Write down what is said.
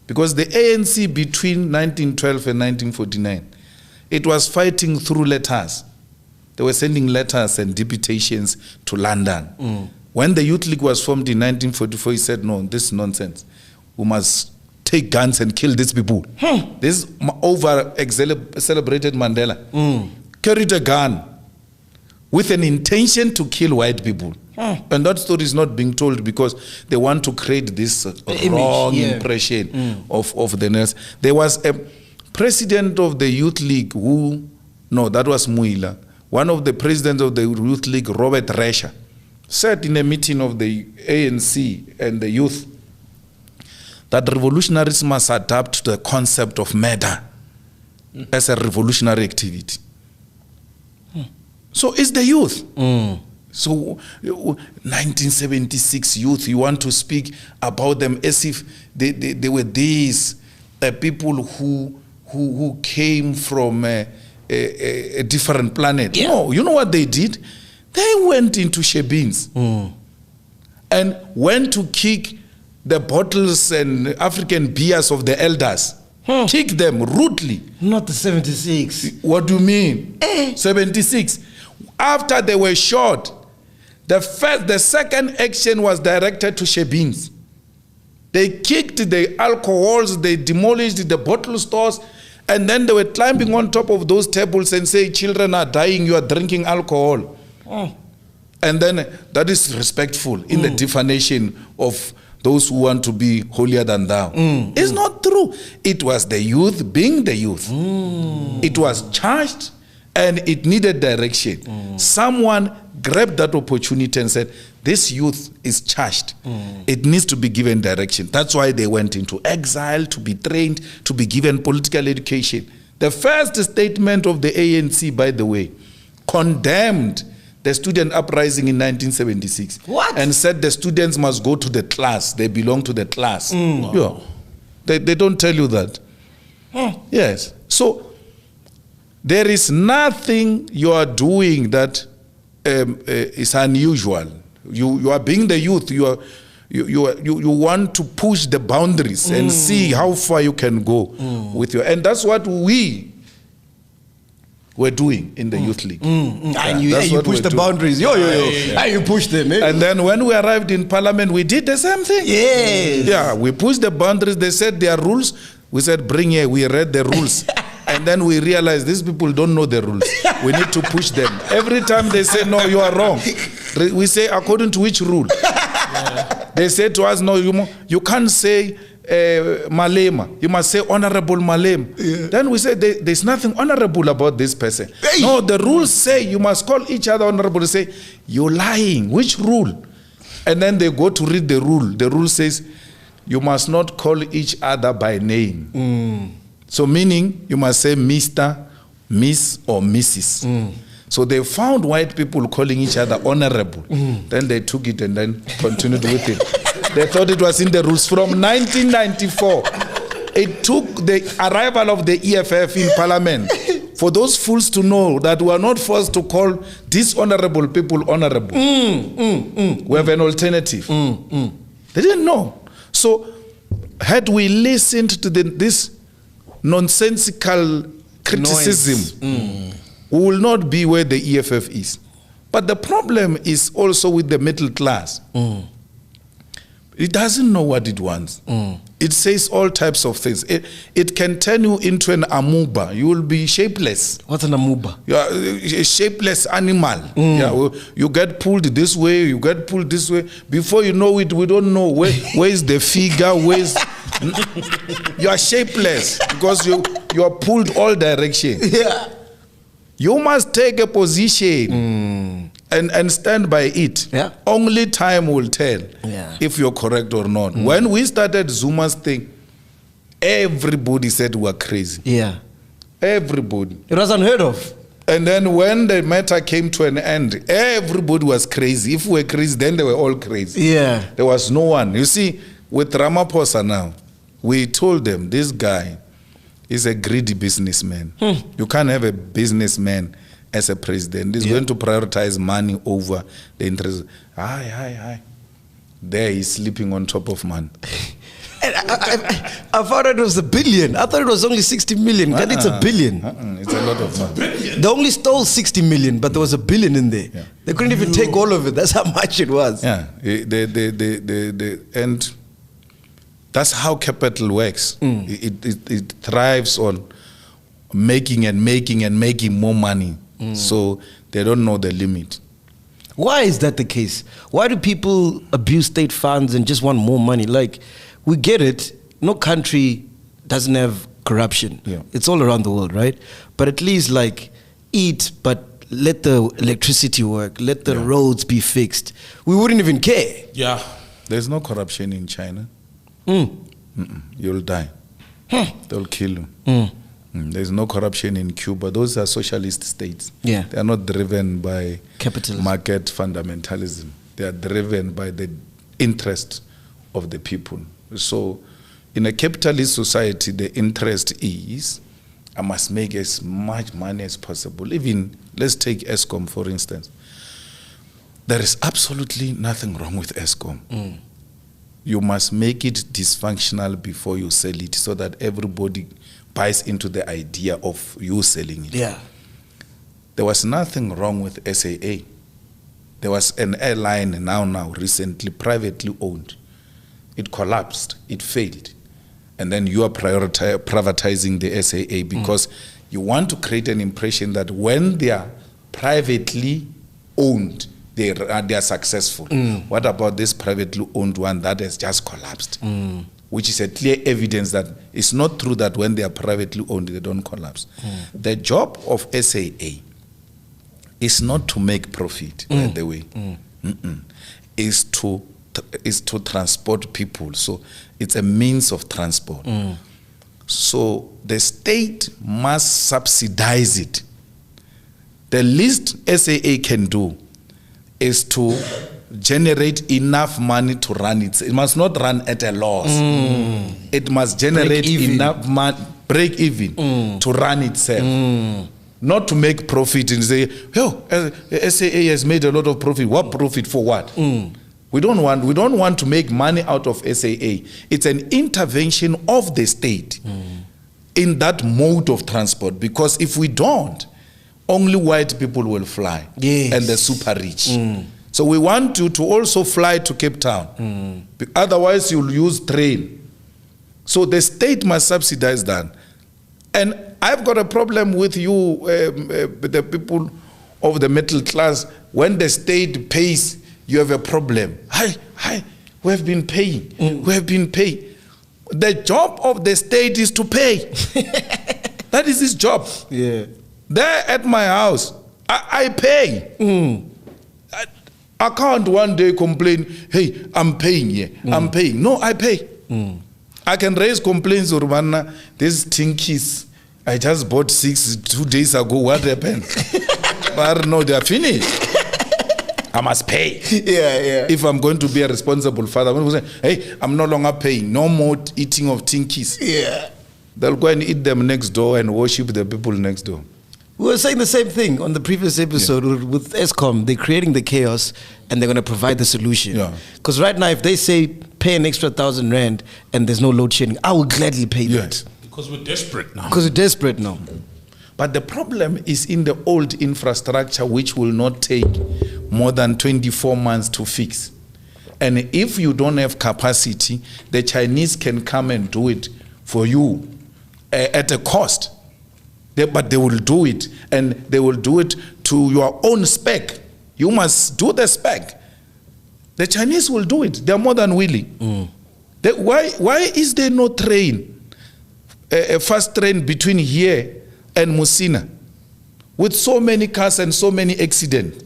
Because the ANC between 1912 and 1949, it was fighting through letters. They were sending letters and deputations to London. When the Youth League was formed in 1944, he said, no, this is nonsense. We must take guns and kill these people. This over-celebrated Mandela carried a gun with an intention to kill white people. And that story is not being told because they want to create this wrong impression of the nurse. There was a president of the Youth League that was Muila. One of the presidents of the Youth League, Robert Resha, said in a meeting of the ANC and the youth that revolutionaries must adapt to the concept of murder as a revolutionary activity. So it's the youth. So 1976 youth, you want to speak about them as if they were these people who came from a different planet. No, you know what they did? They went into Shebins and went to kick the bottles and African beers of the elders. Kick them rudely. Not the 76. What do you mean? 76. After they were shot, the second action was directed to Shebins. They kicked the alcohols, they demolished the bottle stores, and then they were climbing on top of those tables and say, children are dying, you are drinking alcohol. And then that is respectful in the definition of those who want to be holier than thou. It's not true. It was the youth being the youth. It was charged and it needed direction. Someone grabbed that opportunity and said, this youth is charged. It needs to be given direction. That's why they went into exile, to be trained, to be given political education. The first statement of the ANC, by the way, condemned the student uprising in 1976. What? And said the students must go to the class. They belong to the class. Yeah. They don't tell you that. Yes. So there is nothing you are doing that is unusual. You are being the youth. You want to push the boundaries and see how far you can go with your. And that's what we were doing in the Youth League. And you push the boundaries. You push them. And then when we arrived in Parliament, we did the same thing. Yes. Yeah, we pushed the boundaries. They said there are rules. We said, bring here. We read the rules. And then we realized these people don't know the rules. We need to push them. Every time they say, no, you are wrong. We say, according to which rule? They say to us, no, you can't say Malema. You must say Honorable Malema. Then we say, there's nothing honorable about this person. No, the rules say you must call each other honorable. They say, you're lying. Which rule? And then they go to read the rule. The rule says, you must not call each other by name. So meaning, you must say Mr., Miss, or Mrs. So they found white people calling each other honorable. Then they took it and then continued with it. They thought it was in the rules. From 1994, it took the arrival of the EFF in Parliament for those fools to know that we are not forced to call dishonorable people honorable. We have an alternative. They didn't know. So had we listened to this nonsensical criticism, we will not be where the EFF is. But the problem is also with the middle class. It doesn't know what it wants. It says all types of things. It can turn you into an amoeba. You will be shapeless. What's an amoeba? You are a shapeless animal. Yeah, you get pulled this way, you get pulled this way. Before you know it, we don't know where is the figure, where's... You are shapeless because you are pulled all directions. Yeah. You must take a position and stand by it. Yeah. Only time will tell if you're correct or not. When we started Zuma's thing, everybody said we were crazy. Yeah. Everybody. It was unheard of. And then when the matter came to an end, everybody was crazy. If we were crazy, then they were all crazy. Yeah. There was no one. You see, with Ramaphosa now, we told them, this guy is a greedy businessman. You can't have a businessman as a president. He's going to prioritize money over the interest. Hi. There he's sleeping on top of man. I found out it was $1 billion. I thought it was only 60 million. It's $1 billion. It's a lot of money. They only stole 60 million, but there was $1 billion in there. Yeah. They couldn't even take all of it. That's how much it was. Yeah, and that's how capital works. It thrives on making and making and making more money. So they don't know the limit. Why is that the case? Why do people abuse state funds and just want more money? Like, we get it. No country doesn't have corruption. Yeah. It's all around the world, right? But at least, like, eat, but let the electricity work. Let the roads be fixed. We wouldn't even care. Yeah. There's no corruption in China. You'll die. They'll kill you. There's no corruption in Cuba. Those are socialist states. Yeah. They are not driven by capitalism, market fundamentalism. They are driven by the interest of the people. So in a capitalist society, the interest is, I must make as much money as possible. Even, let's take ESCOM, for instance. There is absolutely nothing wrong with ESCOM. You must make it dysfunctional before you sell it so that everybody buys into the idea of you selling it. Yeah. There was nothing wrong with SAA. There was an airline now recently privately owned. It collapsed, it failed. And then you are privatizing the SAA because you want to create an impression that when they are privately owned, they are successful. What about this privately owned one that has just collapsed? Which is a clear evidence that it's not true that when they are privately owned, they don't collapse. The job of SAA is not to make profit, by the way. Is to transport people. So it's a means of transport. So the state must subsidize it. The least SAA can do is to generate enough money to run it. It must not run at a loss. It must generate enough money, break even to run itself. Not to make profit and say, oh, SAA has made a lot of profit. What profit for what? We don't want to make money out of SAA. It's an intervention of the state in that mode of transport, because if we don't, only white people will fly and the super rich. So we want you to also fly to Cape Town. Otherwise, you'll use train. So the state must subsidize that. And I've got a problem with you, the people of the middle class. When the state pays, you have a problem. Hi, we have been paying. We have been paying. The job of the state is to pay. That is his job. Yeah. There at my house, I pay. I can't one day complain, hey, I'm paying here. I'm paying. No, I pay. I can raise complaints, Urbana, these tinkies. I just bought 6 2 days ago. What happened? But no, they're finished. I must pay. Yeah. If I'm going to be a responsible father, I'm going to say, hey, I'm no longer paying. No more eating of tinkies. Yeah. They'll go and eat them next door and worship the people next door. We were saying the same thing on the previous episode with ESCOM. They're creating the chaos and they're going to provide the solution. Because right now, if they say pay an extra 1,000 rand and there's no load shedding, I would gladly pay that. Because we're desperate now. Because we're desperate now. But the problem is in the old infrastructure, which will not take more than 24 months to fix. And if you don't have capacity, the Chinese can come and do it for you at a cost. But they will do it, and they will do it to your own spec. You must do the spec. The Chinese will do it. They're more than willing. Why is there no train, a fast train between here and Musina, with so many cars and so many accidents?